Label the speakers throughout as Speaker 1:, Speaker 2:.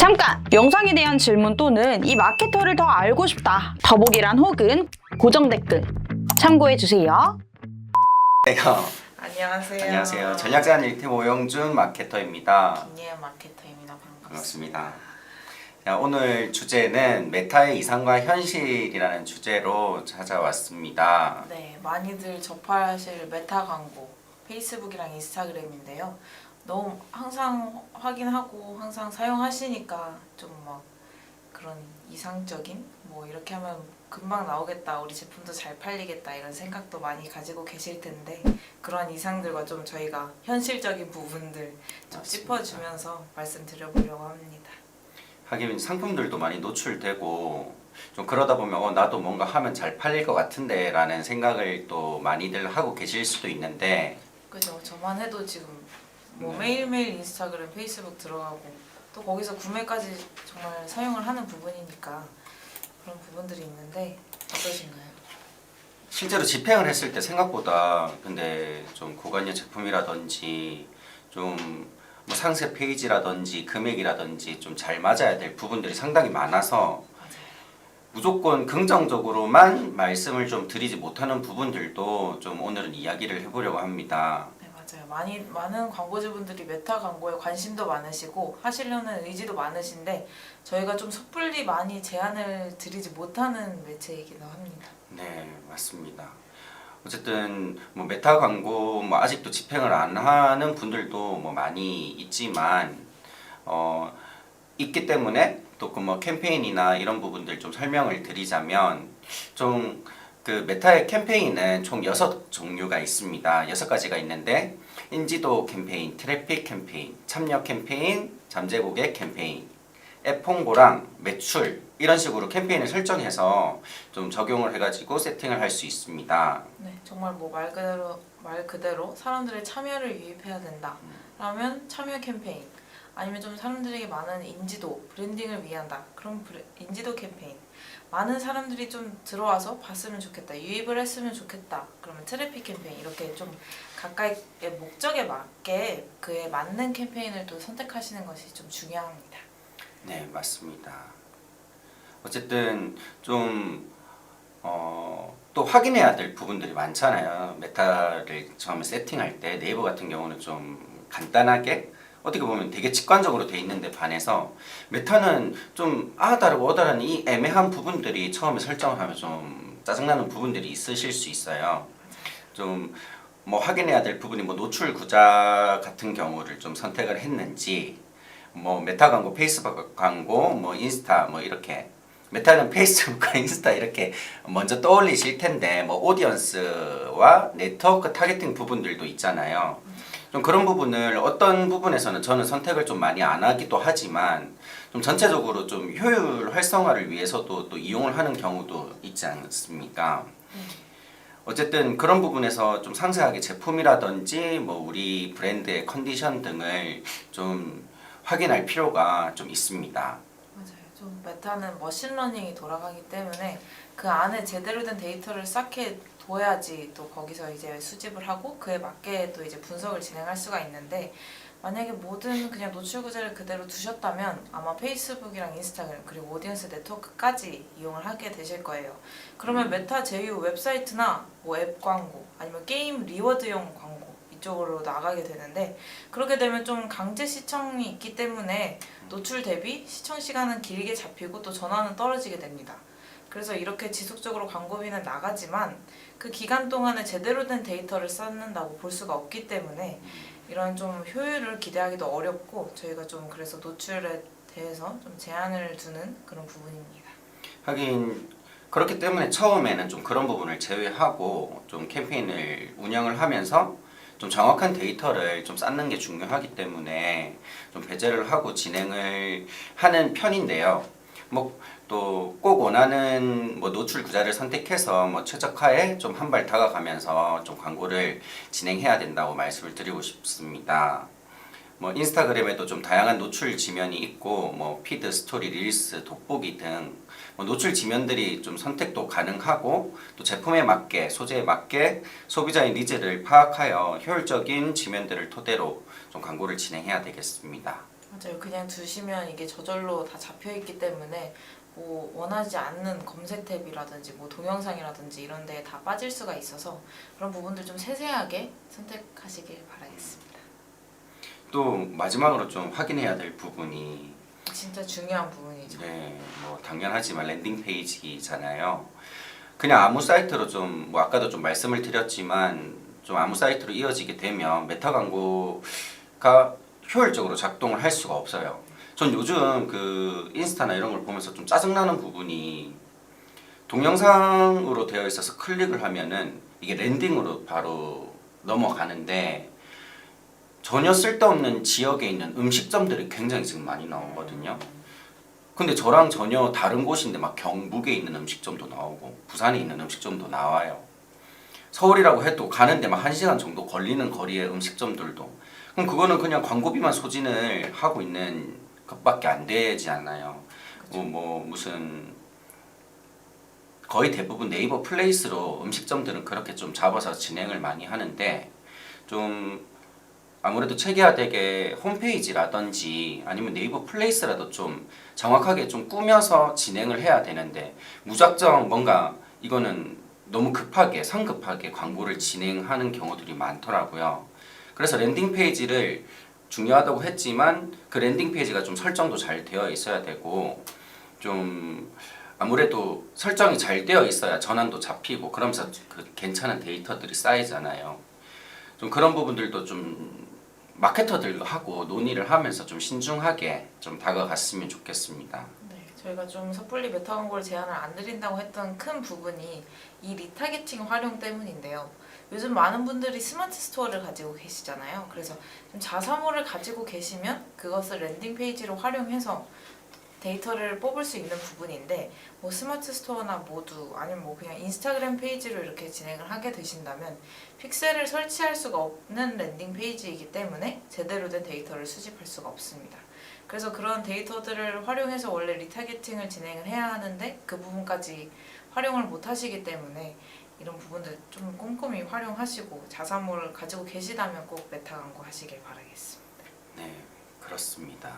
Speaker 1: 잠깐! 영상에 대한 질문 또는 이 마케터를 더 알고 싶다. 더보기란 혹은 고정 댓글 참고해주세요.
Speaker 2: 안녕하세요.
Speaker 3: 안녕하세요. 전략제안 1팀 오영준 마케터입니다.
Speaker 2: 김예은 마케터입니다.
Speaker 3: 반갑습니다. 자, 오늘 주제는 메타의 이상과 현실이라는 주제로 찾아왔습니다.
Speaker 2: 네, 많이들 접하실 메타 광고, 페이스북이랑 인스타그램인데요. 너무 항상 확인하고 항상 사용하시니까 좀 막 그런 이상적인 뭐 이렇게 하면 금방 나오겠다, 우리 제품도 잘 팔리겠다 이런 생각도 많이 가지고 계실 텐데 그런 이상들과 좀 저희가 현실적인 부분들 좀
Speaker 3: 맞습니다.
Speaker 2: 짚어주면서 말씀드려보려고 합니다.
Speaker 3: 하긴 상품들도 많이 노출되고 좀 그러다 보면 나도 뭔가 하면 잘 팔릴 것 같은데 라는 생각을 또 많이들 하고 계실 수도 있는데
Speaker 2: 그죠. 저만 해도 지금 뭐
Speaker 3: 네.
Speaker 2: 매일매일 인스타그램, 페이스북 들어가고 또 거기서 구매까지 정말 사용을 하는 부분이니까 그런 부분들이 있는데 어떠신가요?
Speaker 3: 실제로 집행을 했을 때 생각보다 근데 좀 고관여 제품이라든지 좀 뭐 상세 페이지라든지 금액이라든지 좀 잘 맞아야 될 부분들이 상당히 많아서
Speaker 2: 맞아요.
Speaker 3: 무조건 긍정적으로만 말씀을 좀 드리지 못하는 부분들도 좀 오늘은 이야기를 해보려고 합니다.
Speaker 2: 네, 맞아요. 많은 광고주분들이 메타 광고에 관심도 많으시고 하시려는 의지도 많으신데 저희가 좀 섣불리 많이 제안을 드리지 못하는 매체이기도 합니다.
Speaker 3: 네, 맞습니다. 어쨌든 뭐 메타 광고 뭐 아직도 집행을 안 하는 분들도 뭐 많이 있지만 있기 때문에 또 그 뭐 캠페인이나 이런 부분들 좀 설명을 드리자면 좀 그 메타의 캠페인은 총 6종류가 있습니다. 6가지가 있는데 인지도 캠페인, 트래픽 캠페인, 참여 캠페인, 잠재 고객 캠페인, 앱 홍보랑 매출 이런 식으로 캠페인을 설정해서 좀 적용을 해가지고 세팅을 할 수 있습니다.
Speaker 2: 네, 정말 뭐 말 그대로 사람들의 참여를 유입해야 된다. 라면 참여 캠페인, 아니면 좀 사람들에게 많은 인지도, 브랜딩을 위한다. 그럼 인지도 캠페인. 많은 사람들이 좀 들어와서 봤으면 좋겠다, 유입을 했으면 좋겠다. 그러면 트래픽 캠페인. 이렇게 좀 각각의 목적에 맞게 그에 맞는 캠페인을 또 선택하시는 것이 좀 중요합니다.
Speaker 3: 네, 맞습니다. 어쨌든 좀 또 확인해야 될 부분들이 많잖아요. 메타를 처음에 세팅할 때 네이버 같은 경우는 좀 간단하게 어떻게 보면 되게 직관적으로 돼 있는데 반해서 메타는 좀 다르고 다른 이 애매한 부분들이 처음에 설정을 하면 좀 짜증나는 부분들이 있으실 수 있어요. 좀 뭐 확인해야 될 부분이 뭐 노출 구자 같은 경우를 좀 선택을 했는지 뭐 메타 광고, 페이스북 광고, 뭐 인스타 뭐 이렇게 메타는 페이스북과 인스타 이렇게 먼저 떠올리실 텐데 뭐 오디언스와 네트워크 타겟팅 부분들도 있잖아요. 좀 그런 부분을 어떤 부분에서는 저는 선택을 좀 많이 안 하기도 하지만 좀 전체적으로 좀 효율 활성화를 위해서도 또 이용을 하는 경우도 있지 않습니까? 어쨌든 그런 부분에서 좀 상세하게 제품이라든지 뭐 우리 브랜드의 컨디션 등을 좀 확인할 필요가 좀 있습니다.
Speaker 2: 맞아요. 좀 메타는 머신러닝이 돌아가기 때문에 그 안에 제대로 된 데이터를 쌓게 둬야지 또 거기서 이제 수집을 하고 그에 맞게 또 이제 분석을 진행할 수가 있는데 만약에 모든 그냥 노출 구제를 그대로 두셨다면 아마 페이스북이랑 인스타그램 그리고 오디언스 네트워크까지 이용을 하게 되실 거예요. 그러면 메타 제휴 웹사이트나 뭐 앱 광고 아니면 게임 리워드용 광고 이쪽으로 나가게 되는데 그렇게 되면 좀 강제 시청이 있기 때문에 노출 대비 시청 시간은 길게 잡히고 또 전환은 떨어지게 됩니다. 그래서 이렇게 지속적으로 광고비는 나가지만 그 기간 동안에 제대로 된 데이터를 쌓는다고 볼 수가 없기 때문에 이런 좀 효율을 기대하기도 어렵고 저희가 좀 그래서 노출에 대해서 좀 제한을 두는 그런 부분입니다.
Speaker 3: 하긴 그렇기 때문에 처음에는 좀 그런 부분을 제외하고 좀 캠페인을 운영을 하면서 좀 정확한 데이터를 좀 쌓는 게 중요하기 때문에 좀 배제를 하고 진행을 하는 편인데요. 뭐 또 꼭 원하는 뭐 노출 구자를 선택해서 뭐 최적화에 좀 한 발 다가가면서 좀 광고를 진행해야 된다고 말씀을 드리고 싶습니다. 뭐 인스타그램에도 좀 다양한 노출 지면이 있고 뭐 피드, 스토리, 릴스, 돋보기 등 뭐 노출 지면들이 좀 선택도 가능하고 또 제품에 맞게 소재에 맞게 소비자의 니즈를 파악하여 효율적인 지면들을 토대로 좀 광고를 진행해야 되겠습니다.
Speaker 2: 맞아요. 그냥 두시면 이게 저절로 다 잡혀 있기 때문에 뭐 원하지 않는 검색 탭이라든지 뭐 동영상이라든지 이런 데에 다 빠질 수가 있어서 그런 부분들 좀 세세하게 선택하시길 바라겠습니다.
Speaker 3: 또 마지막으로 좀 확인해야 될 부분이
Speaker 2: 진짜 중요한 부분이죠.
Speaker 3: 네, 뭐 당연하지만 랜딩 페이지잖아요. 그냥 아무 사이트로 좀 뭐 아까도 좀 말씀을 드렸지만 좀 아무 사이트로 이어지게 되면 메타 광고가 효율적으로 작동을 할 수가 없어요. 전 요즘 그 인스타나 이런 걸 보면서 좀 짜증나는 부분이 동영상으로 되어 있어서 클릭을 하면은 이게 랜딩으로 바로 넘어가는데 전혀 쓸데없는 지역에 있는 음식점들이 굉장히 지금 많이 나오거든요. 근데 저랑 전혀 다른 곳인데 막 경북에 있는 음식점도 나오고 부산에 있는 음식점도 나와요. 서울이라고 해도 가는데 막 1시간 정도 걸리는 거리의 음식점들도. 그럼 그거는 그냥 광고비만 소진을 하고 있는 것밖에 안 되지 않나요? 뭐 무슨 거의 대부분 네이버 플레이스로 음식점들은 그렇게 좀 잡아서 진행을 많이 하는데 좀 아무래도 체계화되게 홈페이지라든지 아니면 네이버 플레이스라도 좀 정확하게 좀 꾸며서 진행을 해야 되는데 무작정 뭔가 이거는 너무 급하게 성급하게 광고를 진행하는 경우들이 많더라고요. 그래서 랜딩 페이지를 중요하다고 했지만 그 랜딩 페이지가 좀 설정도 잘 되어 있어야 되고 좀 아무래도 설정이 잘 되어 있어야 전환도 잡히고 그러면서 그 괜찮은 데이터들이 쌓이잖아요. 좀 그런 부분들도 좀 마케터들하고 논의를 하면서 좀 신중하게 좀 다가갔으면 좋겠습니다.
Speaker 2: 네, 저희가 좀 섣불리 메타 광고를 제한을 안 드린다고 했던 큰 부분이 이 리타겟팅 활용 때문인데요. 요즘 많은 분들이 스마트 스토어를 가지고 계시잖아요. 그래서 좀 자사몰을 가지고 계시면 그것을 랜딩 페이지로 활용해서 데이터를 뽑을 수 있는 부분인데 뭐 스마트 스토어나 모두 아니면 뭐 그냥 인스타그램 페이지로 이렇게 진행을 하게 되신다면 픽셀을 설치할 수가 없는 랜딩 페이지이기 때문에 제대로 된 데이터를 수집할 수가 없습니다. 그래서 그런 데이터들을 활용해서 원래 리타겟팅을 진행을 해야 하는데 그 부분까지 활용을 못 하시기 때문에 이런 부분들 좀 꼼꼼히 활용하시고 자사몰을 가지고 계시다면 꼭 메타 광고 하시길 바라겠습니다.
Speaker 3: 네, 그렇습니다.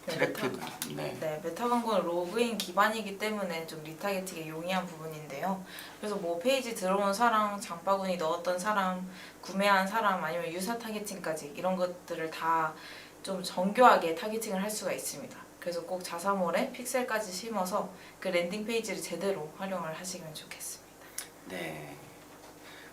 Speaker 2: 네,
Speaker 3: 트래픽, 네.
Speaker 2: 네, 메타 광고는 로그인 기반이기 때문에 좀 리타겟팅에 용이한 부분인데요. 그래서 뭐 페이지 들어온 사람, 장바구니 넣었던 사람, 구매한 사람 아니면 유사 타겟팅까지 이런 것들을 다 좀 정교하게 타겟팅을 할 수가 있습니다. 그래서 꼭 자사몰에 픽셀까지 심어서 그 랜딩 페이지를 제대로 활용을 하시면 좋겠습니다.
Speaker 3: 네.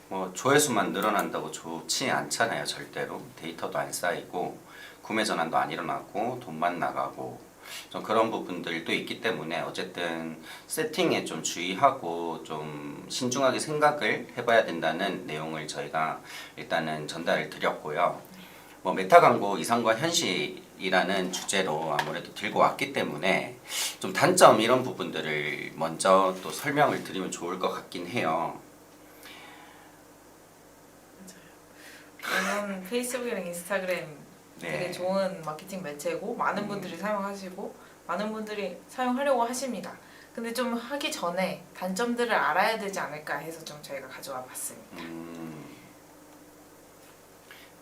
Speaker 3: 뭐 조회수만 늘어난다고 좋지 않잖아요. 절대로. 데이터도 안 쌓이고 구매 전환도 안 일어나고 돈만 나가고 좀 그런 부분들도 있기 때문에 어쨌든 세팅에 좀 주의하고 좀 신중하게 생각을 해봐야 된다는 내용을 저희가 일단은 전달을 드렸고요. 뭐 메타 광고 이상과 현실이라는 주제로 아무래도 들고 왔기 때문에 좀 단점 이런 부분들을 먼저 또 설명을 드리면 좋을 것 같긴 해요.
Speaker 2: 물론 페이스북이랑 인스타그램 되게
Speaker 3: 네.
Speaker 2: 좋은 마케팅 매체고 많은 분들이 사용하시고 많은 분들이 사용하려고 하십니다. 근데 좀 하기 전에 단점들을 알아야 되지 않을까 해서 좀 저희가 가져와 봤습니다.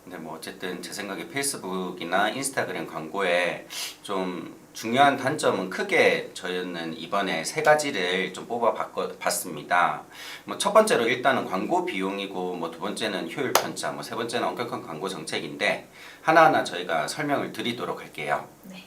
Speaker 3: 근데 뭐 어쨌든 제 생각에 페이스북이나 인스타그램 광고에 좀 중요한 단점은 크게 저희는 이번에 3가지를 좀 봤습니다. 뭐 첫 번째로 일단은 광고 비용이고 뭐 두 번째는 효율 편차, 뭐 세 번째는 엄격한 광고 정책인데 하나하나 저희가 설명을 드리도록 할게요.
Speaker 2: 네.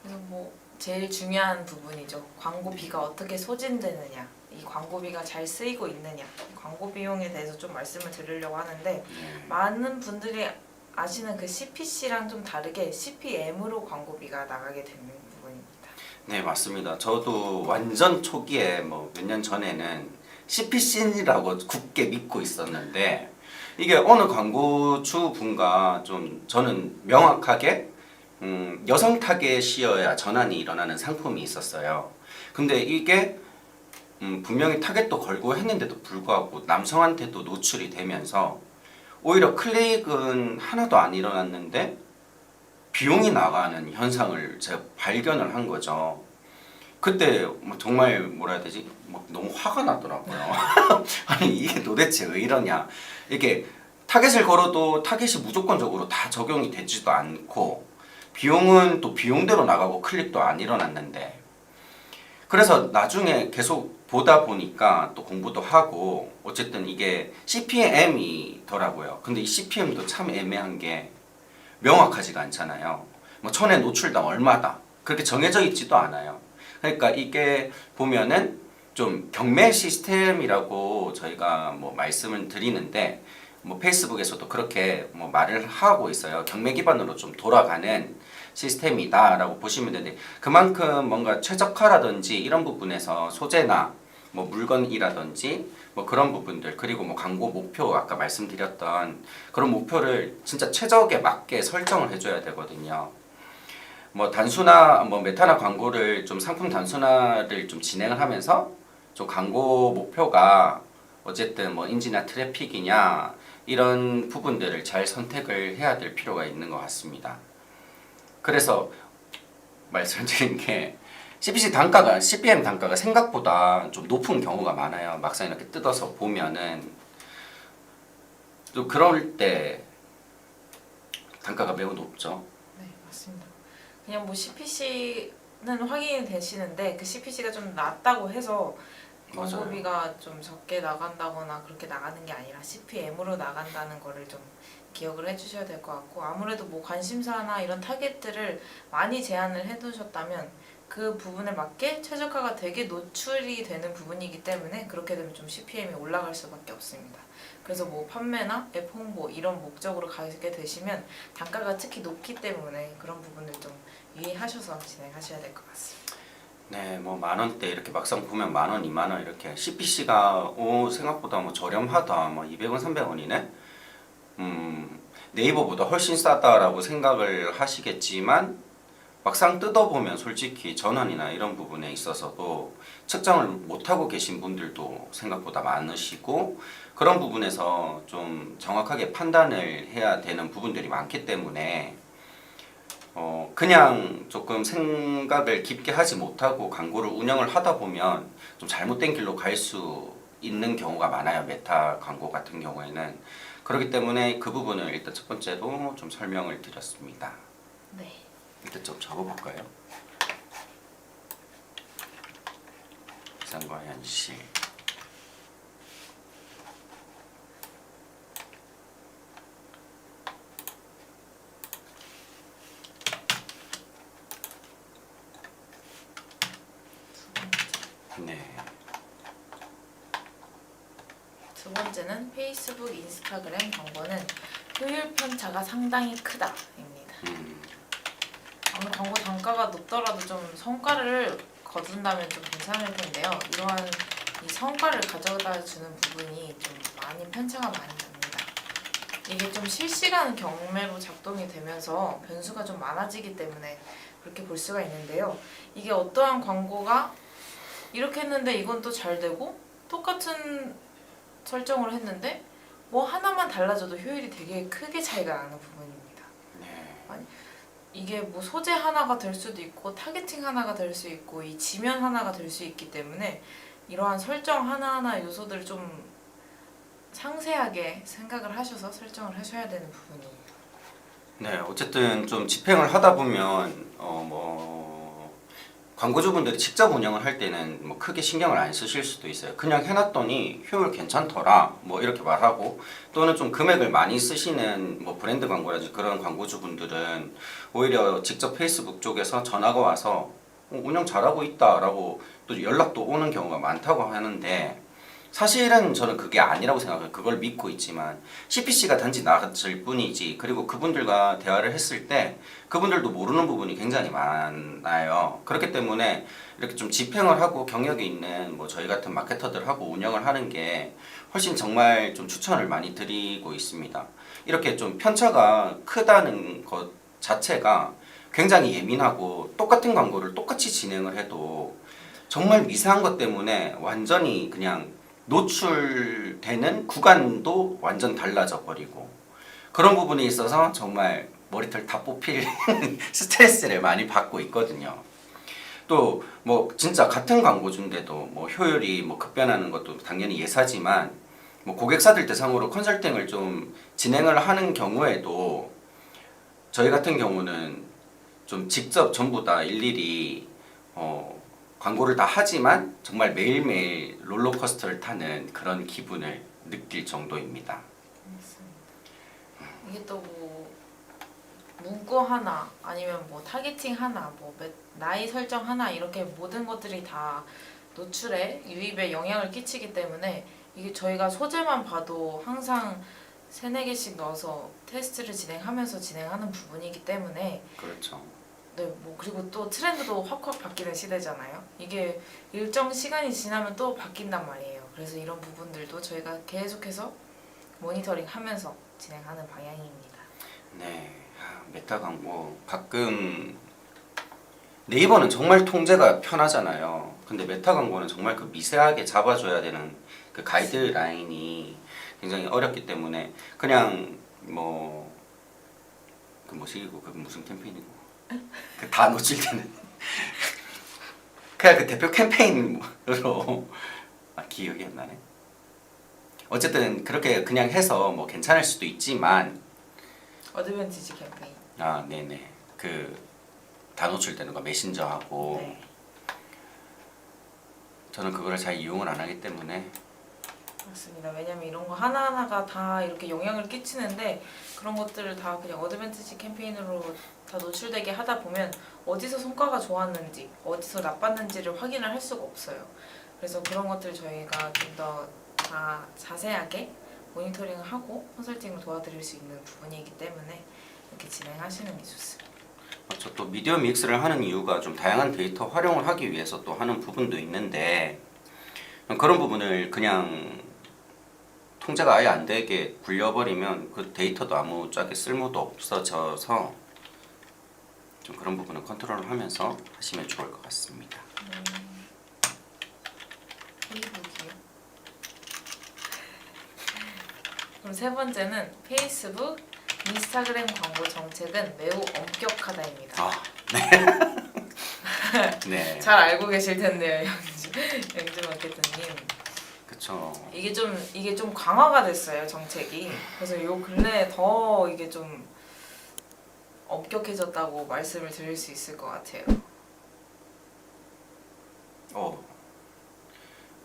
Speaker 2: 그래서 뭐 제일 중요한 부분이죠. 광고비가 어떻게 소진되느냐, 이 광고비가 잘 쓰이고 있느냐, 광고 비용에 대해서 좀 말씀을 드리려고 하는데 많은 분들이 아시는 그 CPC랑 좀 다르게 CPM으로 광고비가 나가게 되는 부분입니다.
Speaker 3: 네, 맞습니다. 저도 완전 초기에 뭐 몇 년 전에는 CPC라고 굳게 믿고 있었는데 이게 어느 광고주 분과 좀 저는 명확하게 여성 타겟이어야 전환이 일어나는 상품이 있었어요. 근데 이게 분명히 타겟도 걸고 했는데도 불구하고 남성한테도 노출이 되면서 오히려 클릭은 하나도 안 일어났는데 비용이 나가는 현상을 제가 발견을 한 거죠. 그때 뭐 정말 뭐라 해야 되지? 막 너무 화가 나더라고요. 아니 이게 도대체 왜 이러냐? 이게 타겟을 걸어도 타겟이 무조건적으로 다 적용이 되지도 않고 비용은 또 비용대로 나가고 클릭도 안 일어났는데, 그래서 나중에 계속 보다 보니까 또 공부도 하고 어쨌든 이게 CPM이더라고요. 근데 이 CPM도 참 애매한 게 명확하지가 않잖아요. 뭐 천에 노출당 얼마다 그렇게 정해져 있지도 않아요. 그러니까 이게 보면은 좀 경매 시스템이라고 저희가 뭐 말씀을 드리는데, 뭐 페이스북에서도 그렇게 뭐 말을 하고 있어요. 경매 기반으로 좀 돌아가는 시스템이다라고 보시면 되는데, 그만큼 뭔가 최적화라든지 이런 부분에서 소재나 뭐 물건이라든지 뭐 그런 부분들, 그리고 뭐 광고 목표 아까 말씀드렸던 그런 목표를 진짜 최적에 맞게 설정을 해줘야 되거든요. 뭐 단순화, 뭐 메타나 광고를 좀 상품 단순화를 좀 진행을 하면서 좀 광고 목표가 어쨌든 뭐 인지나 트래픽이냐 이런 부분들을 잘 선택을 해야 될 필요가 있는 것 같습니다. 그래서 말씀드린 게 CPM 단가가 생각보다 좀 높은 경우가 많아요. 막상 이렇게 뜯어서 보면은 좀 그럴 때 단가가 매우 높죠.
Speaker 2: 네, 맞습니다. 그냥 뭐 CPC는 확인이 되시는데 그 CPC가 좀 낮다고 해서 광고비가 좀 적게 나간다거나 그렇게 나가는 게 아니라 CPM으로 나간다는 거를 좀 기억을 해주셔야 될 것 같고, 아무래도 뭐 관심사나 이런 타겟들을 많이 제한을 해두셨다면 그 부분에 맞게 최적화가 되게 노출이 되는 부분이기 때문에 그렇게 되면 좀 CPM이 올라갈 수밖에 없습니다. 그래서 뭐 판매나 앱 홍보 이런 목적으로 가게 되시면 단가가 특히 높기 때문에 그런 부분을 좀 유의하셔서 진행하셔야 될 것 같습니다.
Speaker 3: 네, 뭐 만 원대 이렇게 막상 보면 만 원, 2만 원 이렇게 CPC가 생각보다 뭐 저렴하다, 뭐 200원, 300원이네. 네이버보다 훨씬 싸다라고 생각을 하시겠지만 막상 뜯어보면 솔직히 전원이나 이런 부분에 있어서도 측정을 못하고 계신 분들도 생각보다 많으시고, 그런 부분에서 좀 정확하게 판단을 해야 되는 부분들이 많기 때문에 그냥 조금 생각을 깊게 하지 못하고 광고를 운영을 하다 보면 좀 잘못된 길로 갈 수 있는 경우가 많아요. 메타 광고 같은 경우에는. 그렇기 때문에 그 부분을 일단 첫 번째로 좀 설명을 드렸습니다.
Speaker 2: 네.
Speaker 3: 일단 좀 적어볼까요? 예상과 현실. 네.
Speaker 2: 두 번째는 페이스북, 인스타그램 광고는 효율 편차가 상당히 크다입니다. 아무리 광고 단가가 높더라도 좀 성과를 거둔다면 좀 괜찮을 텐데요. 이러한 이 성과를 가져다 주는 부분이 좀 많이 편차가 많이 납니다. 이게 좀 실시간 경매로 작동이 되면서 변수가 좀 많아지기 때문에 그렇게 볼 수가 있는데요. 이게 어떠한 광고가 이렇게 했는데 이건 또 잘 되고 똑같은 설정을 했는데 뭐 하나만 달라져도 효율이 되게 크게 차이가 나는 부분입니다.
Speaker 3: 네.
Speaker 2: 이게 뭐 소재 하나가 될 수도 있고 타겟팅 하나가 될 수 있고 이 지면 하나가 될 수 있기 때문에 이러한 설정 하나하나 요소들을 좀 상세하게 생각을 하셔서 설정을 하셔야 되는 부분이에요.
Speaker 3: 네, 어쨌든 좀 집행을 하다 보면 광고주분들이 직접 운영을 할 때는 뭐 크게 신경을 안 쓰실 수도 있어요. 그냥 해놨더니 효율 괜찮더라 뭐 이렇게 말하고, 또는 좀 금액을 많이 쓰시는 뭐 브랜드 광고라든지 그런 광고주분들은 오히려 직접 페이스북 쪽에서 전화가 와서 운영 잘하고 있다라고 또 연락도 오는 경우가 많다고 하는데, 사실은 저는 그게 아니라고 생각해요. 그걸 믿고 있지만 CPC가 단지 낮을 뿐이지, 그리고 그분들과 대화를 했을 때 그분들도 모르는 부분이 굉장히 많아요. 그렇기 때문에 이렇게 좀 집행을 하고 경력이 있는 뭐 저희 같은 마케터들하고 운영을 하는 게 훨씬 정말 좀 추천을 많이 드리고 있습니다. 이렇게 좀 편차가 크다는 것 자체가 굉장히 예민하고, 똑같은 광고를 똑같이 진행을 해도 정말 미세한 것 때문에 완전히 그냥 노출되는 구간도 완전 달라져 버리고, 그런 부분에 있어서 정말 머리털 다 뽑힐 스트레스를 많이 받고 있거든요. 또 뭐 진짜 같은 광고주인데도 뭐 효율이 뭐 급변하는 것도 당연히 예사지만, 뭐 고객사들 대상으로 컨설팅을 좀 진행을 하는 경우에도 저희 같은 경우는 좀 직접 전부 다 일일이 광고를 다 하지만 정말 매일매일 롤러코스터를 타는 그런 기분을 느낄 정도입니다.
Speaker 2: 이게 또 뭐 문구 하나 아니면 뭐 타겟팅 하나 뭐 나이 설정 하나 이렇게 모든 것들이 다 노출에 유입에 영향을 끼치기 때문에 이게 저희가 소재만 봐도 항상 3-4개씩 넣어서 테스트를 진행하면서 진행하는 부분이기 때문에
Speaker 3: 그렇죠.
Speaker 2: 네, 뭐 그리고 또 트렌드도 확확 바뀌는 시대잖아요. 이게 일정 시간이 지나면 또 바뀐단 말이에요. 그래서 이런 부분들도 저희가 계속해서 모니터링 하면서 진행하는 방향입니다.
Speaker 3: 네, 메타 광고 가끔 네이버는 정말 통제가 편하잖아요. 근데 메타 광고는 정말 그 미세하게 잡아줘야 되는 그 가이드라인이 굉장히 어렵기 때문에 그냥 뭐 그 뭐시기고 그 무슨 캠페인이고 그 다 노출되는 그냥 그 대표 캠페인으로 기억이 안 나네. 어쨌든 그렇게 그냥 해서 뭐 괜찮을 수도 있지만
Speaker 2: 어드밴티지 캠페인.
Speaker 3: 네네 그 다 노출되는 거 메신저하고
Speaker 2: 네.
Speaker 3: 저는 그거를 잘 이용을 안 하기 때문에
Speaker 2: 맞습니다. 왜냐면 이런 거 하나하나가 다 이렇게 영향을 끼치는데 그런 것들을 다 그냥 어드밴티지 캠페인으로 다 노출되게 하다 보면 어디서 성과가 좋았는지 어디서 나빴는지를 확인을 할 수가 없어요. 그래서 그런 것들 저희가 좀 더 다 자세하게 모니터링을 하고 컨설팅을 도와드릴 수 있는 부분이기 때문에 이렇게 진행하시는 게 좋습니다.
Speaker 3: 저 또 미디어 믹스를 하는 이유가 좀 다양한 데이터 활용을 하기 위해서 또 하는 부분도 있는데 그런 부분을 그냥 통제가 아예 안 되게 굴려버리면 그 데이터도 아무짝에 쓸모도 없어져서 좀 그런 부분은 컨트롤을 하면서 하시면 좋을 것 같습니다.
Speaker 2: 페이북이요. 그럼 세 번째는 페이스북, 인스타그램 광고 정책은 매우 엄격하다입니다.
Speaker 3: 네. 네.
Speaker 2: 잘 알고 계실 텐데요, 영주 마케터님.
Speaker 3: 그렇죠.
Speaker 2: 이게 좀 강화가 됐어요, 정책이. 그래서 요 근래에 더 이게 좀 엄격해졌다고 말씀을 드릴 수 있을 것 같아요.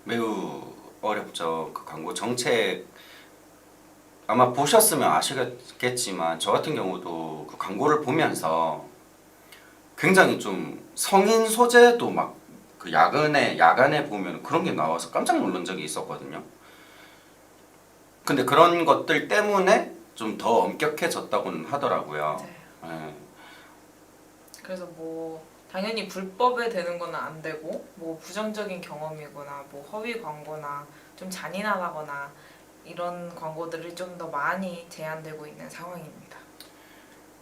Speaker 3: 매우 어렵죠. 그 광고 정책 아마 보셨으면 아시겠지만 저 같은 경우도 그 광고를 보면서 굉장히 좀 성인 소재도 막 그 야간에 보면 그런 게 나와서 깜짝 놀란 적이 있었거든요. 근데 그런 것들 때문에 좀 더 엄격해졌다고는 하더라고요. 네.
Speaker 2: 그래서 뭐 당연히 불법에 되는 건 안 되고 뭐 부정적인 경험이거나 뭐 허위 광고나 좀 잔인하다거나 이런 광고들이 좀 더 많이 제한되고 있는 상황입니다.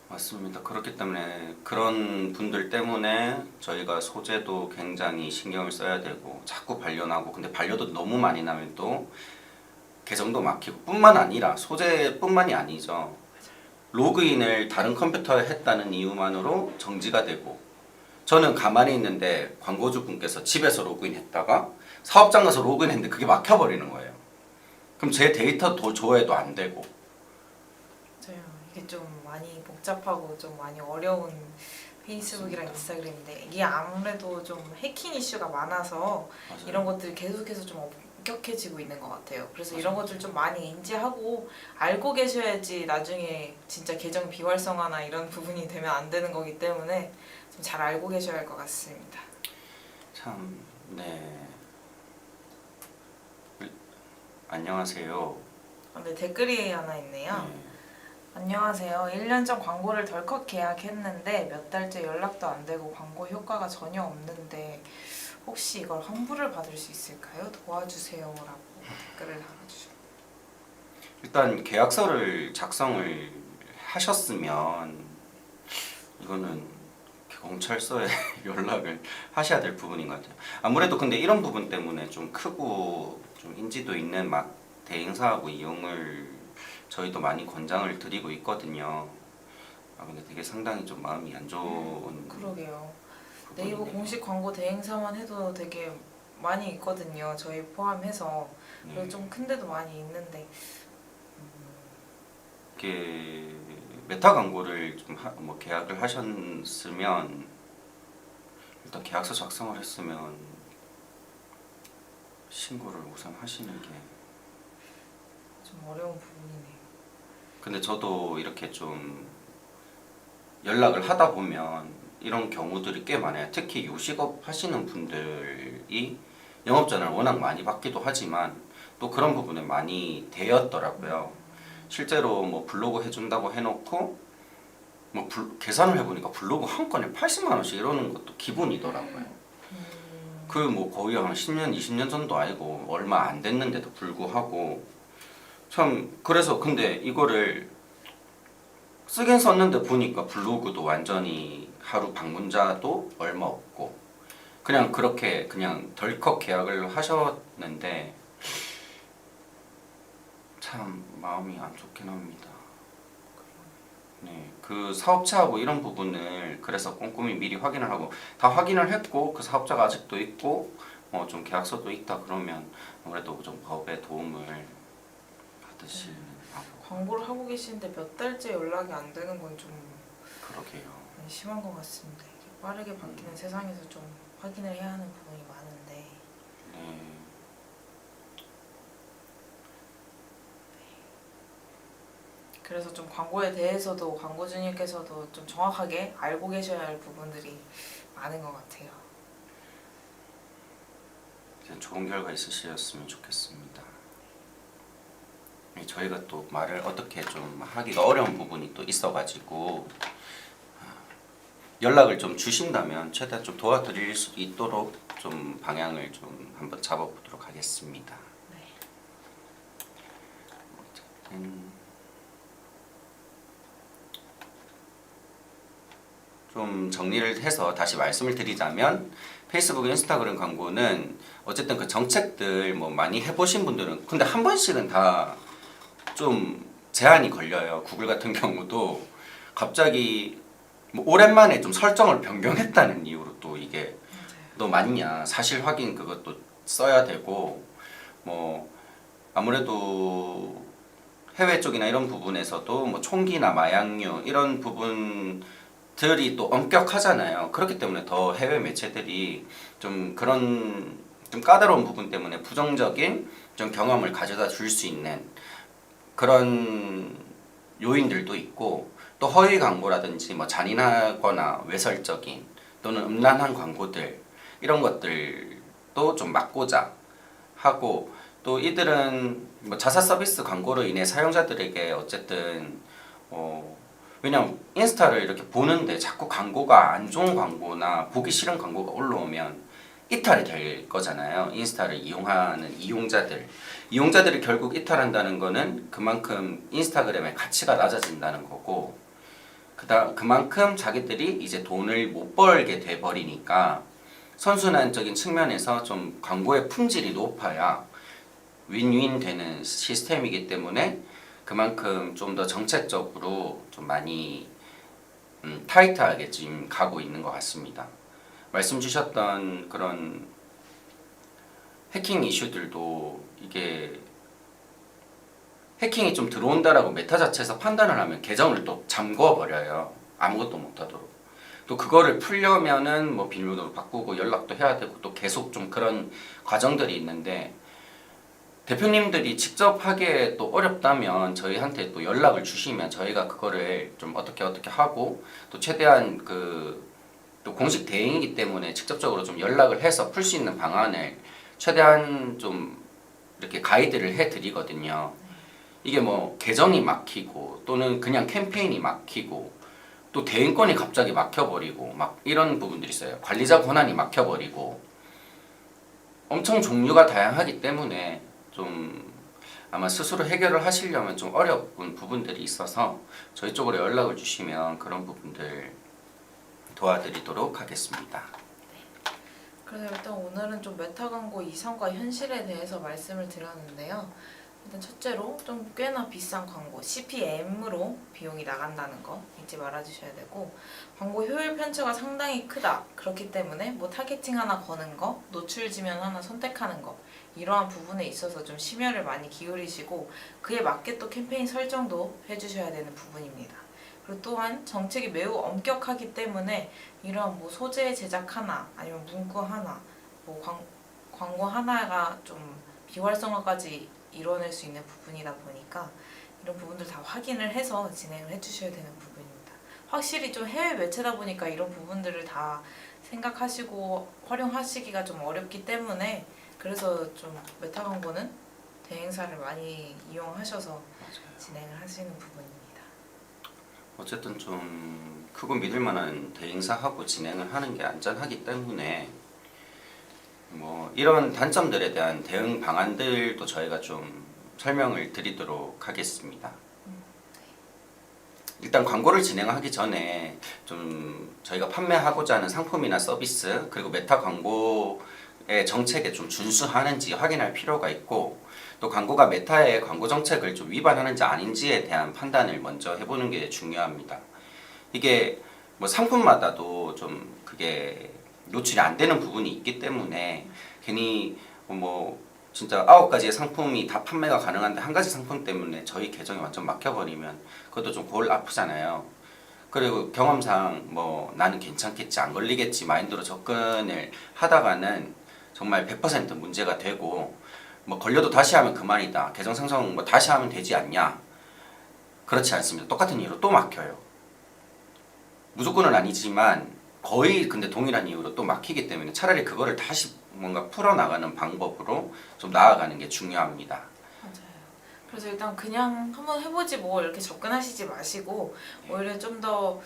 Speaker 3: 맞습니다. 그렇기 때문에 그런 분들 때문에 저희가 소재도 굉장히 신경을 써야 되고 자꾸 반려나고 근데 반려도 너무 많이 나면 또 계정도 막히고 뿐만 아니라 소재뿐만이 아니죠. 로그인을 다른 컴퓨터에 했다는 이유만으로 정지가 되고 저는 가만히 있는데 광고주분께서 집에서 로그인했다가 사업장 가서 로그인했는데 그게 막혀버리는 거예요. 그럼 제 데이터 더 조회도 안 되고
Speaker 2: 맞아요. 이게 좀 많이 복잡하고 좀 많이 어려운 페이스북이랑 인스타그램인데 이게 아무래도 좀 해킹 이슈가 많아서
Speaker 3: 맞아요.
Speaker 2: 이런 것들이 계속해서 좀 엄격해지고 있는 것 같아요. 그래서 이런 것들 좀 많이 인지하고 알고 계셔야지 나중에 진짜 계정 비활성화나 이런 부분이 되면 안 되는 거기 때문에 좀 잘 알고 계셔야 할 것 같습니다.
Speaker 3: 참, 네. 안녕하세요.
Speaker 2: 네, 댓글이 하나 있네요.
Speaker 3: 네.
Speaker 2: 안녕하세요. 1년 전 광고를 덜컥 계약했는데 몇 달째 연락도 안 되고 광고 효과가 전혀 없는데 혹시 이걸 환불을 받을 수 있을까요? 도와주세요. 라고 댓글을 달아주셨어요.
Speaker 3: 일단 계약서를 작성을 하셨으면 이거는 경찰서에 연락을 하셔야 될 부분인 것 같아요. 아무래도 근데 이런 부분 때문에 좀 크고 좀 인지도 있는 막 대행사하고 이용을 저희도 많이 권장을 드리고 있거든요. 근데 되게 상당히 좀 마음이 안 좋은
Speaker 2: 그러게요.
Speaker 3: 부분이네요.
Speaker 2: 네이버 공식 광고 대행사만 해도 되게 많이 있거든요. 저희 포함해서. 그리고
Speaker 3: 네.
Speaker 2: 좀 큰데도 많이 있는데
Speaker 3: 이게 메타 광고를 좀 뭐 계약을 하셨으면 일단 계약서 작성을 했으면 신고를 우선 하시는 게.
Speaker 2: 좀 어려운 부분이네요.
Speaker 3: 근데 저도 이렇게 좀 연락을 하다 보면 이런 경우들이 꽤 많아요. 특히 요식업 하시는 분들이 영업전화를 워낙 많이 받기도 하지만 또 그런 부분에 많이 대였더라고요. 실제로 뭐 블로그 해준다고 해놓고 뭐 계산을 해보니까 블로그 한 건에 80만 원씩 이러는 것도 기본이더라고요. 그 뭐 거의 한 10년, 20년 전도 아니고 얼마 안 됐는데도 불구하고 참 그래서 근데 이거를 쓰긴 썼는데 보니까 블로그도 완전히 하루 방문자도 얼마 없고 그냥 그렇게 그냥 덜컥 계약을 하셨는데 참 마음이 안 좋긴 합니다. 네, 그 사업자하고 이런 부분을 그래서 꼼꼼히 미리 확인을 하고 다 확인을 했고 그 사업자가 아직도 있고 좀 계약서도 있다 그러면 아무래도 좀 법의 도움을 받으시는
Speaker 2: 광고를 하고 계시는데 몇 달째 연락이 안 되는 건 좀
Speaker 3: 그러게요.
Speaker 2: 심한 것 같습니다. 이게 빠르게 바뀌는 세상에서 좀 확인을 해야 하는 부분이 많은데
Speaker 3: 네.
Speaker 2: 그래서 좀 광고에 대해서도 광고주님께서도 좀 정확하게 알고 계셔야 할 부분들이 많은 것 같아요.
Speaker 3: 좋은 결과 있으셨으면 좋겠습니다. 저희가 또 말을 어떻게 좀 하기가 어려운 부분이 또 있어가지고 연락을 좀 주신다면 최대한 좀 도와드릴 수 있도록 좀 방향을 좀 한번 잡아보도록 하겠습니다.
Speaker 2: 네.
Speaker 3: 좀 정리를 해서 다시 말씀을 드리자면 페이스북, 인스타그램 광고는 어쨌든 그 정책들 뭐 많이 해보신 분들은 근데 한 번씩은 다 좀 제한이 걸려요. 구글 같은 경우도 갑자기 뭐 오랜만에 좀 설정을 변경했다는 이유로 또 이게 너 맞냐 사실 확인 그것도 써야 되고 뭐 아무래도 해외 쪽이나 이런 부분에서도 뭐 총기나 마약류 이런 부분들이 또 엄격하잖아요. 그렇기 때문에 더 해외 매체들이 좀 그런 좀 까다로운 부분 때문에 부정적인 좀 경험을 가져다 줄 수 있는 그런 요인들도 있고 또 허위 광고라든지 뭐 잔인하거나 외설적인 또는 음란한 광고들 이런 것들도 좀 막고자 하고 또 이들은 뭐 자사 서비스 광고로 인해 사용자들에게 어쨌든 왜냐면 인스타를 이렇게 보는데 자꾸 광고가 안 좋은 광고나 보기 싫은 광고가 올라오면 이탈이 될 거잖아요. 인스타를 이용하는 이용자들이 결국 이탈한다는 거는 그만큼 인스타그램의 가치가 낮아진다는 거고 그만큼 자기들이 이제 돈을 못 벌게 돼 버리니까 선순환적인 측면에서 좀 광고의 품질이 높아야 윈윈 되는 시스템이기 때문에 그만큼 좀 더 정책적으로 좀 많이 타이트하게 지금 가고 있는 것 같습니다. 말씀 주셨던 그런 해킹 이슈들도 이게 해킹이 좀 들어온다라고 메타 자체에서 판단을 하면 계정을 또 잠궈 버려요. 아무것도 못하도록. 또 그거를 풀려면은 뭐 비밀번호를 바꾸고 연락도 해야 되고 또 계속 좀 그런 과정들이 있는데 대표님들이 직접 하기에 또 어렵다면 저희한테 또 연락을 주시면 저희가 그거를 좀 어떻게 하고 또 최대한 또 공식 대행이기 때문에 직접적으로 좀 연락을 해서 풀 수 있는 방안을 최대한 좀 이렇게 가이드를 해드리거든요. 이게 뭐 계정이 막히고 또는 그냥 캠페인이 막히고 또 대행권이 갑자기 막혀버리고 막 이런 부분들이 있어요. 관리자 권한이 막혀버리고 엄청 종류가 다양하기 때문에 좀 아마 스스로 해결을 하시려면 좀 어려운 부분들이 있어서 저희 쪽으로 연락을 주시면 그런 부분들 도와드리도록 하겠습니다.
Speaker 2: 그래서 일단 오늘은 좀 메타 광고 이상과 현실에 대해서 말씀을 드렸는데요. 일단 첫째로 좀 꽤나 비싼 광고, CPM으로 비용이 나간다는 거 잊지 말아주셔야 되고 광고 효율 편차가 상당히 크다. 그렇기 때문에 뭐 타겟팅 하나 거는 거, 노출 지면 하나 선택하는 거 이러한 부분에 있어서 좀 심혈을 많이 기울이시고 그에 맞게 또 캠페인 설정도 해주셔야 되는 부분입니다. 그리고 또한 정책이 매우 엄격하기 때문에 이런 뭐 소재 제작 하나 아니면 문구 하나 뭐 광고 하나가 좀 비활성화까지 이뤄낼 수 있는 부분이다 보니까 이런 부분들 다 확인을 해서 진행을 해주셔야 되는 부분입니다. 확실히 좀 해외 매체다 보니까 이런 부분들을 다 생각하시고 활용하시기가 좀 어렵기 때문에 그래서 좀 메타 광고는 대행사를 많이 이용하셔서
Speaker 3: 맞아요.
Speaker 2: 진행을 하시는 부분입니다.
Speaker 3: 어쨌든 좀 크고 믿을 만한 대행사하고 진행을 하는 게 안전하기 때문에 뭐 이런 단점들에 대한 대응 방안들도 저희가 좀 설명을 드리도록 하겠습니다. 일단 광고를 진행하기 전에 좀 저희가 판매하고자 하는 상품이나 서비스 그리고 메타 광고의 정책에 좀 준수하는지 확인할 필요가 있고 또 광고가 메타의 광고 정책을 좀 위반하는지 아닌지에 대한 판단을 먼저 해보는 게 중요합니다. 이게 뭐 상품마다도 좀 그게 노출이 안 되는 부분이 있기 때문에 괜히 뭐 진짜 9가지의 상품이 다 판매가 가능한데 한 가지 상품 때문에 저희 계정이 완전 막혀버리면 그것도 좀 골 아프잖아요. 그리고 경험상 뭐 나는 괜찮겠지 안 걸리겠지 마인드로 접근을 하다가는 정말 100% 문제가 되고 뭐 걸려도 다시 하면 그만이다. 계정 생성 뭐 다시 하면 되지 않냐? 그렇지 않습니다. 똑같은 이유로 또 막혀요. 무조건은 아니지만 거의 근데 동일한 이유로 또 막히기 때문에 차라리 그거를 다시 뭔가 풀어나가는 방법으로 좀 나아가는 게 중요합니다.
Speaker 2: 맞아요. 그래서 일단 그냥 한번 해보지 뭐 이렇게 접근하시지 마시고 오히려 좀 더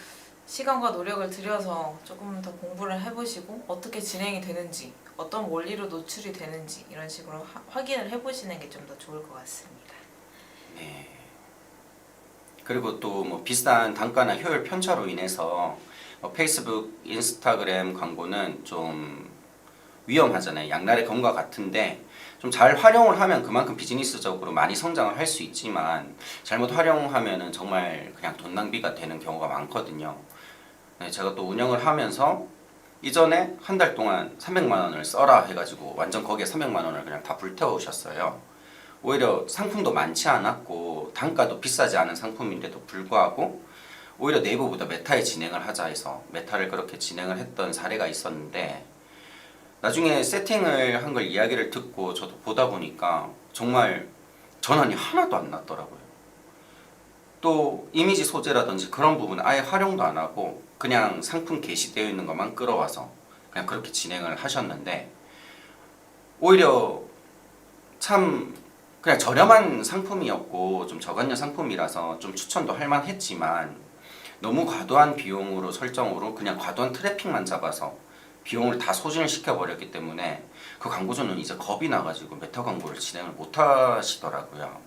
Speaker 2: 시간과 노력을 들여서 조금 더 공부를 해보시고 어떻게 진행이 되는지 어떤 원리로 노출이 되는지 이런 식으로 확인을 해보시는 게 좀 더 좋을 것 같습니다.
Speaker 3: 네. 그리고 또 뭐 비싼 단가나 효율 편차로 인해서 페이스북, 인스타그램 광고는 좀 위험하잖아요. 양날의 검과 같은데 좀 잘 활용을 하면 그만큼 비즈니스적으로 많이 성장을 할 수 있지만 잘못 활용하면은 정말 그냥 돈 낭비가 되는 경우가 많거든요. 네, 제가 또 운영을 하면서 이전에 한 달 동안 300만 원을 써라 해가지고 완전 거기에 300만 원을 그냥 다 불태우셨어요. 오히려 상품도 많지 않았고 단가도 비싸지 않은 상품인데도 불구하고 오히려 네이버보다 메타에 진행을 하자 해서 메타를 그렇게 진행을 했던 사례가 있었는데 나중에 세팅을 한 걸 이야기를 듣고 저도 보다 보니까 정말 전환이 하나도 안 났더라고요. 또 이미지 소재라든지 그런 부분은 아예 활용도 안 하고 그냥 상품 게시되어 있는 것만 끌어와서 그냥 그렇게 진행을 하셨는데 오히려 참 그냥 저렴한 상품이었고 좀 저간여 상품이라서 좀 추천도 할 만했지만 너무 과도한 비용으로 설정으로 그냥 과도한 트래픽만 잡아서 비용을 다 소진을 시켜버렸기 때문에 그 광고주는 이제 겁이 나가지고 메타 광고를 진행을 못 하시더라고요.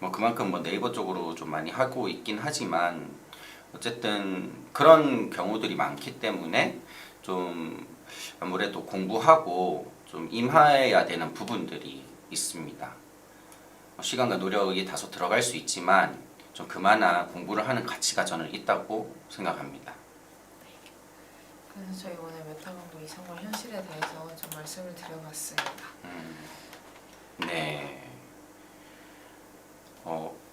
Speaker 3: 뭐 그만큼 뭐 네이버 쪽으로 좀 많이 하고 있긴 하지만 어쨌든 그런 경우들이 많기 때문에 좀 아무래도 공부하고 좀 임해야 되는 부분들이 있습니다. 시간과 노력이 다소 들어갈 수 있지만 좀 그만한 공부를 하는 가치가 저는 있다고 생각합니다.
Speaker 2: 그래서 저희 오늘 메타 광고 이상과 현실에 대해서 좀 말씀을 드려봤습니다.
Speaker 3: 네.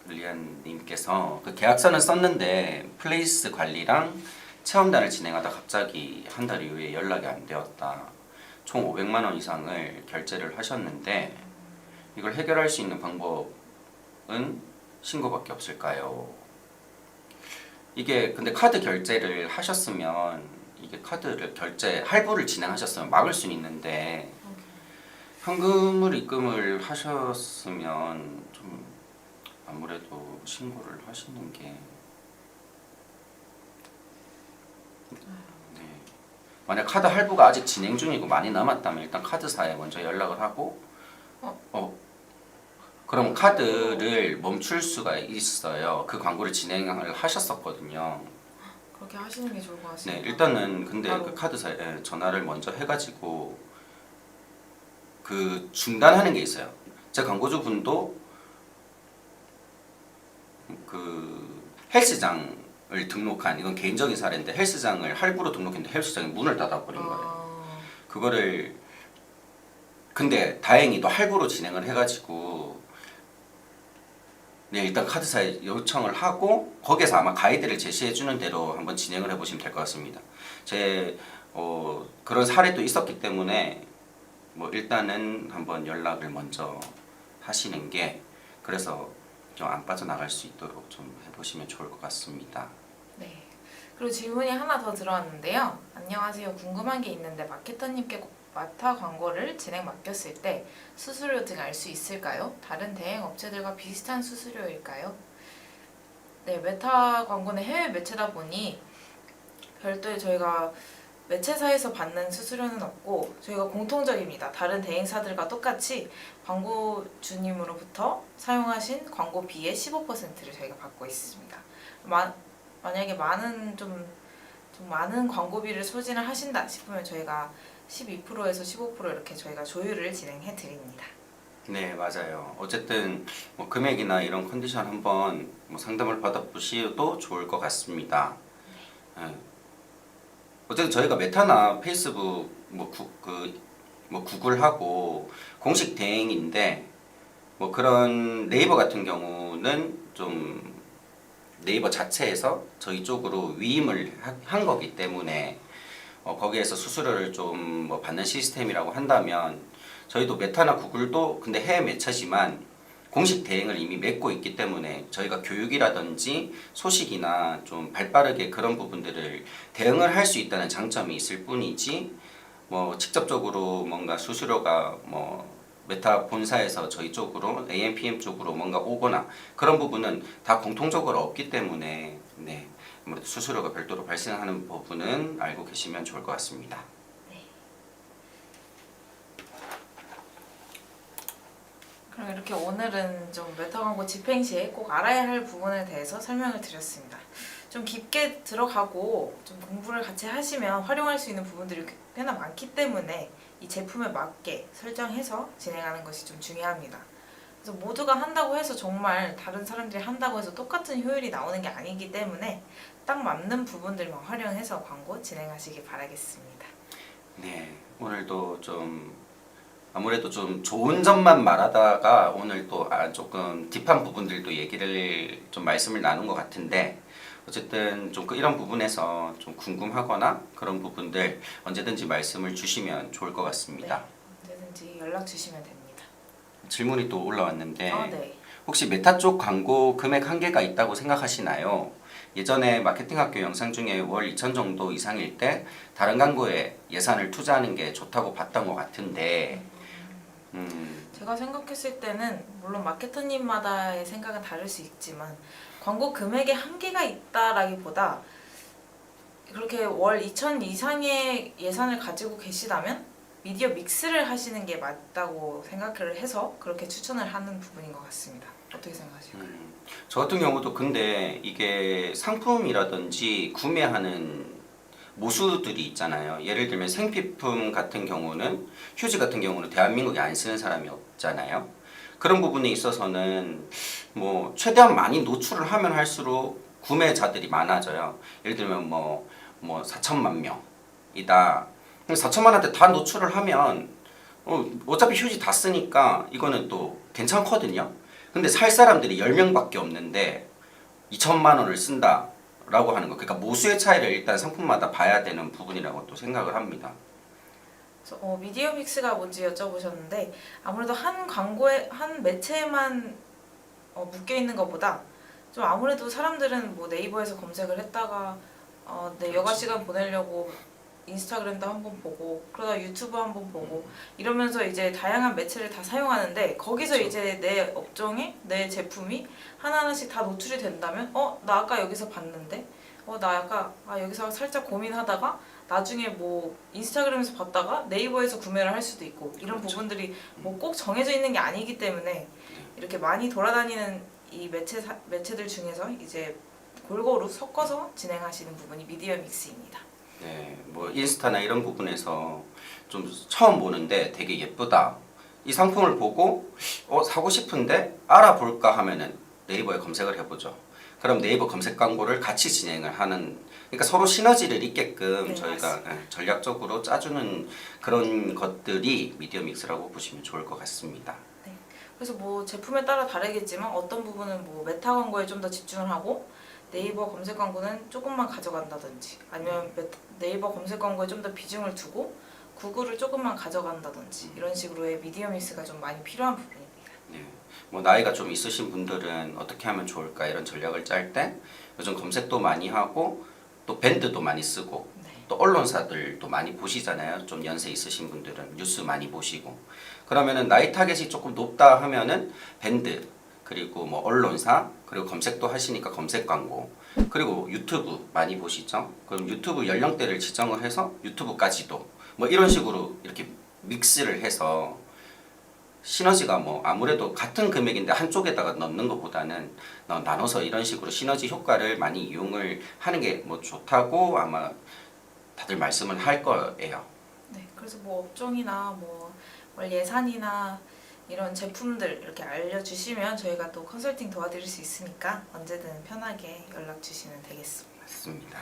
Speaker 3: 리안님께서 그 계약서는 썼는데 플레이스 관리랑 체험단을 진행하다 갑자기 한 달 이후에 연락이 안 되었다. 총 500만 원 이상을 결제를 하셨는데 이걸 해결할 수 있는 방법은 신고밖에 없을까요? 이게 근데 카드 결제를 하셨으면 이게 카드를 결제 할부를 진행하셨으면 막을 수는 있는데 현금을 입금을 하셨으면 좀 아무래도 신고를 하시는 게 네. 만약 카드 할부가 아직 진행 중이고 많이 남았다면 일단 카드사에 먼저 연락을 하고 그럼 카드를 멈출 수가 있어요. 그 광고를 진행을 하셨었거든요.
Speaker 2: 그렇게 하시는 게 좋을 것 같습니다.
Speaker 3: 네, 일단은 근데
Speaker 2: 바로.
Speaker 3: 그 카드사에 전화를 먼저 해가지고 그 중단하는 게 있어요. 제 광고주분도 그 헬스장을 등록한 이건 개인적인 사례인데 헬스장을 할부로 등록했는데 헬스장이 문을 닫아버린 거예요. 그거를 근데 다행히도 할부로 진행을 해가지고 네, 일단 카드사에 요청을 하고 거기에서 아마 가이드를 제시해 주는 대로 한번 진행을 해보시면 될 것 같습니다. 제 그런 사례도 있었기 때문에 뭐 일단은 한번 연락을 먼저 하시는 게 그래서 좀 안 빠져나갈 수 있도록 좀 해보시면 좋을 것 같습니다.
Speaker 2: 네. 그리고 질문이 하나 더 들어왔는데요. 안녕하세요. 궁금한 게 있는데 마케터님께 마타 광고를 진행 맡겼을 때 수수료 등 알 수 있을까요? 다른 대행 업체들과 비슷한 수수료일까요? 네, 메타 광고는 해외 매체다 보니 별도의 저희가 매체사에서 받는 수수료는 없고 저희가 공통적입니다. 다른 대행사들과 똑같이 광고주님으로부터 사용하신 광고비의 15%를 저희가 받고 있습니다. 만약에 좀 많은 광고비를 소진을 하신다 싶으면 저희가 12%에서 15% 이렇게 저희가 조율을 진행해 드립니다.
Speaker 3: 네, 맞아요. 어쨌든 뭐 금액이나 이런 컨디션 한번 뭐 상담을 받아보셔도 좋을 것 같습니다. 네. 어쨌든 저희가 메타나 페이스북 뭐 구글하고 공식 대행인데 뭐 그런 네이버 같은 경우는 좀 네이버 자체에서 저희 쪽으로 위임을 한 거기 때문에 거기에서 수수료를 좀 뭐 받는 시스템이라고 한다면 저희도 메타나 구글도 근데 해외 매체지만 공식 대행을 이미 맺고 있기 때문에 저희가 교육이라든지 소식이나 좀 발빠르게 그런 부분들을 대응을 할 수 있다는 장점이 있을 뿐이지 뭐 직접적으로 뭔가 수수료가 뭐 메타 본사에서 저희 쪽으로 AMPM 쪽으로 뭔가 오거나 그런 부분은 다 공통적으로 없기 때문에 네, 아무래도 수수료가 별도로 발생하는 부분은 알고 계시면 좋을 것 같습니다.
Speaker 2: 그럼 이렇게 오늘은 좀 메타 광고 집행 시에 꼭 알아야 할 부분에 대해서 설명을 드렸습니다. 좀 깊게 들어가고 좀 공부를 같이 하시면 활용할 수 있는 부분들이 꽤나 많기 때문에 이 제품에 맞게 설정해서 진행하는 것이 좀 중요합니다. 그래서 모두가 한다고 해서 정말 다른 사람들이 한다고 해서 똑같은 효율이 나오는 게 아니기 때문에 딱 맞는 부분들만 활용해서 광고 진행하시기 바라겠습니다.
Speaker 3: 네, 오늘도 좀 아무래도 좀 좋은 점만 말하다가 오늘 또 조금 딥한 부분들도 얘기를 좀 말씀을 나눈 것 같은데 어쨌든 좀 이런 부분에서 좀 궁금하거나 그런 부분들 언제든지 말씀을 주시면 좋을 것 같습니다.
Speaker 2: 네, 언제든지 연락 주시면 됩니다.
Speaker 3: 질문이 또 올라왔는데
Speaker 2: 네.
Speaker 3: 혹시 메타 쪽 광고 금액 한계가 있다고 생각하시나요? 예전에 마케팅학교 영상 중에 월 2천 정도 이상일 때 다른 광고에 예산을 투자하는 게 좋다고 봤던 것 같은데
Speaker 2: 제가 생각했을 때는 물론 마케터님마다의 생각은 다를 수 있지만 광고 금액에 한계가 있다라기보다 그렇게 월 2천 이상의 예산을 가지고 계시다면 미디어 믹스를 하시는 게 맞다고 생각을 해서 그렇게 추천을 하는 부분인 것 같습니다. 어떻게 생각하실까요?
Speaker 3: 저 같은 경우도 근데 이게 상품이라든지 구매하는 모수들이 있잖아요. 예를 들면 생필품 같은 경우는 휴지 같은 경우는 대한민국에 안 쓰는 사람이 없잖아요. 그런 부분에 있어서는 뭐 최대한 많이 노출을 하면 할수록 구매자들이 많아져요. 예를 들면 뭐 4천만 명이다. 4천만한테 다 노출을 하면 어차피 휴지 다 쓰니까 이거는 또 괜찮거든요. 근데 살 사람들이 10명밖에 없는데 2천만 원을 쓴다 라고 하는 거. 그러니까 모수의 차이를 일단 상품마다 봐야 되는 부분이라고 또 생각을 합니다.
Speaker 2: 그래서 미디어 믹스가 뭔지 여쭤보셨는데 아무래도 한 광고에 한 매체에만 묶여 있는 것보다 좀 아무래도 사람들은 뭐 네이버에서 검색을 했다가 내 여가 시간 보내려고 인스타그램도 한번 보고 그러다 유튜브 한번 보고 이러면서 이제 다양한 매체를 다 사용하는데 거기서
Speaker 3: 그렇죠.
Speaker 2: 이제 내 업종에 내 제품이 하나하나씩 다 노출이 된다면 나 아까 여기서 봤는데 나 약간 여기서 살짝 고민하다가 나중에 뭐 인스타그램에서 봤다가 네이버에서 구매를 할 수도 있고 이런
Speaker 3: 그렇죠.
Speaker 2: 부분들이 뭐 꼭 정해져 있는 게 아니기 때문에 이렇게 많이 돌아다니는 이 매체들 중에서 이제 골고루 섞어서 진행하시는 부분이 미디어 믹스입니다.
Speaker 3: 네, 뭐 인스타나 이런 부분에서 좀 처음 보는데 되게 예쁘다. 이 상품을 보고 사고 싶은데 알아볼까 하면은 네이버에 검색을 해보죠. 그럼 네이버 검색 광고를 같이 진행을 하는 그러니까 서로 시너지를 있게끔
Speaker 2: 네,
Speaker 3: 저희가 전략적으로 짜주는 그런 것들이 미디어 믹스라고 보시면 좋을 것 같습니다.
Speaker 2: 네. 그래서 뭐 제품에 따라 다르겠지만 어떤 부분은 뭐 메타 광고에 좀 더 집중을 하고 네이버 검색 광고는 조금만 가져간다든지 아니면 네이버 검색 광고에 좀 더 비중을 두고 구글을 조금만 가져간다든지 이런 식으로의 미디어 믹스가 좀 많이 필요한 부분입니다.
Speaker 3: 네. 뭐 나이가 좀 있으신 분들은 어떻게 하면 좋을까 이런 전략을 짤 때 요즘 검색도 많이 하고 또 밴드도 많이 쓰고
Speaker 2: 네.
Speaker 3: 또 언론사들도 많이 보시잖아요. 좀 연세 있으신 분들은 뉴스 많이 보시고 그러면은 나이 타겟이 조금 높다 하면은 밴드 그리고 뭐 언론사 그리고 검색도 하시니까 검색 광고 그리고 유튜브 많이 보시죠. 그럼 유튜브 연령대를 지정을 해서 유튜브까지도 뭐 이런 식으로 이렇게 믹스를 해서 시너지가 뭐 아무래도 같은 금액인데 한쪽에다가 넣는 것보다는 나눠서 이런 식으로 시너지 효과를 많이 이용을 하는 게 뭐 좋다고 아마 다들 말씀을 할 거예요.
Speaker 2: 네, 그래서 뭐 업종이나 뭐 예산이나 이런 제품들 이렇게 알려주시면 저희가 또 컨설팅 도와드릴 수 있으니까 언제든 편하게 연락 주시면 되겠습니다.
Speaker 3: 맞습니다.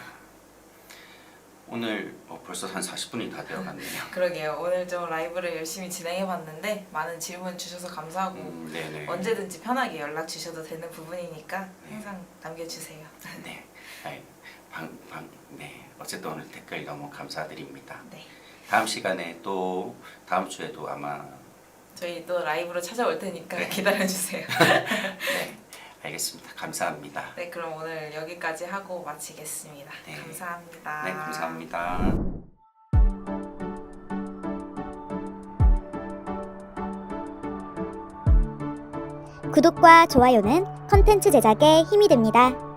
Speaker 3: 오늘 벌써 한 40분이 다 되어갔네요.
Speaker 2: 그러게요. 오늘 좀 라이브를 열심히 진행해봤는데 많은 질문 주셔서 감사하고
Speaker 3: 네네.
Speaker 2: 언제든지 편하게 연락 주셔도 되는 부분이니까 항상 남겨주세요.
Speaker 3: 네. 네. 어쨌든 오늘 댓글 너무 감사드립니다.
Speaker 2: 네,
Speaker 3: 다음 시간에 또 다음 주에도 아마
Speaker 2: 저희 또 라이브로 찾아올 테니까
Speaker 3: 네.
Speaker 2: 기다려주세요.
Speaker 3: 네. 알겠습니다. 감사합니다.
Speaker 2: 네, 그럼 오늘 여기까지 하고 마치겠습니다.
Speaker 3: 네.
Speaker 2: 감사합니다.
Speaker 3: 네, 감사합니다.
Speaker 4: 구독과 좋아요는 컨텐츠 제작에 힘이 됩니다.